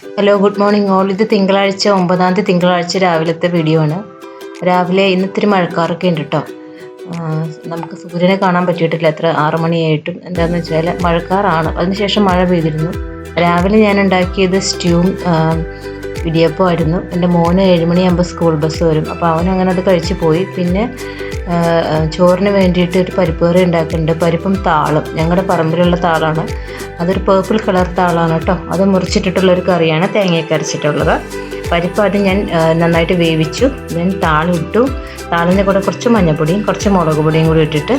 Hello, good morning all. ഇത് തിങ്കളാഴ്ച 9-ാം തീയതി തിങ്കളാഴ്ച രാവിലത്തെ വീഡിയോ ആണ്. രാവിലെ ഇന്നിത്തിരി മഴക്കാറൊക്കെ ഉണ്ട് കേട്ടോ. നമുക്ക് സൂര്യനെ കാണാൻ പറ്റിയിട്ടില്ല, എത്ര 6 മണിയായിട്ടും. എന്താണെന്ന് വെച്ചാൽ മഴക്കാറാണ്. അതിനുശേഷം മഴ പെയ്തിരുന്നു. രാവിലെ ഞാൻ ഉണ്ടാക്കിയത് സ്റ്റ്യൂവും ഇടിയപ്പമായിരുന്നു. എൻ്റെ മോന് 7 മണിയാകുമ്പോൾ സ്കൂൾ ബസ് വരും, അപ്പോൾ അവനങ്ങനെ അത് കഴിച്ച് പോയി. പിന്നെ ചോറിന് വേണ്ടിയിട്ട് ഒരു പരിപ്പ് കറി ഉണ്ടാക്കുന്നുണ്ട്. പരിപ്പും താളും, ഞങ്ങളുടെ പറമ്പിലുള്ള താളാണ്. അതൊരു പേർപ്പിൾ കളർ താളാണ് കേട്ടോ. അത് മുറിച്ചിട്ടിട്ടുള്ളൊരു കറിയാണ്, തേങ്ങയൊക്കെ അരച്ചിട്ടുള്ളത്. പരിപ്പ് അത് ഞാൻ നന്നായിട്ട് വേവിച്ചു. ദെൻ താളിട്ടു. താളിൻ്റെ കൂടെ കുറച്ച് മഞ്ഞൾപ്പൊടിയും കുറച്ച് മുളക് പൊടിയും കൂടി ഇട്ടിട്ട്,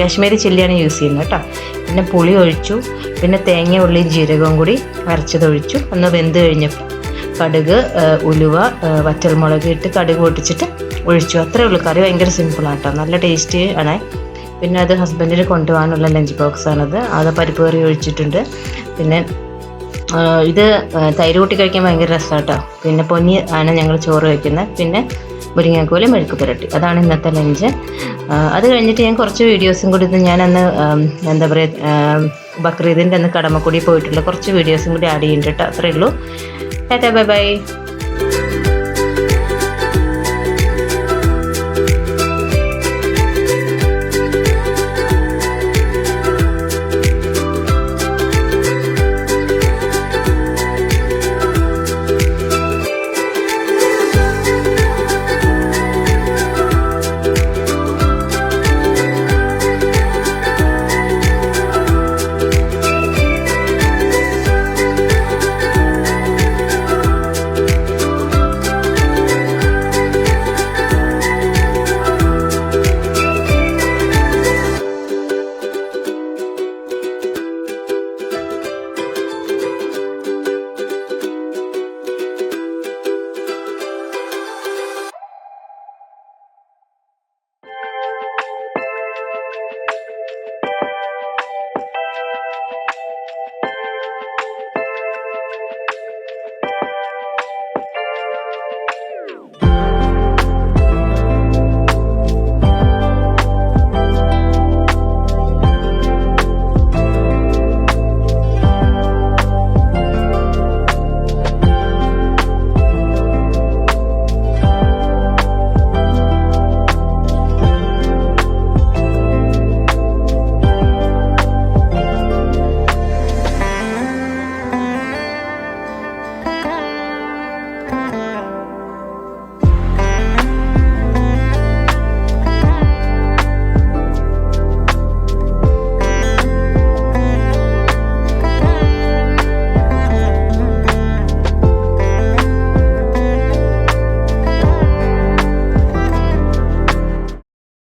കാശ്മീരി ചില്ലിയാണ് യൂസ് ചെയ്യുന്നത് കേട്ടോ. പിന്നെ പുളി ഒഴിച്ചു. പിന്നെ തേങ്ങ, ഉള്ളിയും ജീരകവും കൂടി അരച്ചതൊഴിച്ചു. ഒന്ന് വെന്ത് കഴിഞ്ഞപ്പോൾ കടുക്, ഉലുവ, വറ്റൽമുളക് ഇട്ട് കടുക് പൊട്ടിച്ചിട്ട് ഒഴിച്ചു. അത്രേ ഉള്ളൂ. കറി ഭയങ്കര സിമ്പിളാണ് കേട്ടോ, നല്ല ടേസ്റ്റി ആണ്. പിന്നെ അത് ഹസ്ബൻഡിന് കൊണ്ടുപോകാനുള്ള ലഞ്ച് ബോക്സാണത്. അത് പരിപ്പ് കറി ഒഴിച്ചിട്ടുണ്ട്. പിന്നെ ഇത് തൈര് കൂട്ടി കഴിക്കാൻ ഭയങ്കര രസമാണ് കേട്ടോ. പിന്നെ പൊന്നി ആണ് ഞങ്ങൾ ചോറ് വയ്ക്കുന്നത്. പിന്നെ മുരിങ്ങാക്കോല്, മെഴുക്ക് പുരട്ടി, അതാണ് ഇന്നത്തെ ലഞ്ച്. അത് കഴിഞ്ഞിട്ട് ഞാൻ കുറച്ച് വീഡിയോസും കൂടി ഞാൻ അന്ന് എന്താ പറയുക, ബക്രീദിൻ്റെ അന്ന് കടമക്കുടി പോയിട്ടുള്ള കുറച്ച് വീഡിയോസും കൂടി ആഡ് ചെയ്യുന്നുണ്ട് കേട്ടോ. അത്രയേ ഉള്ളൂ. Tata, bye bye.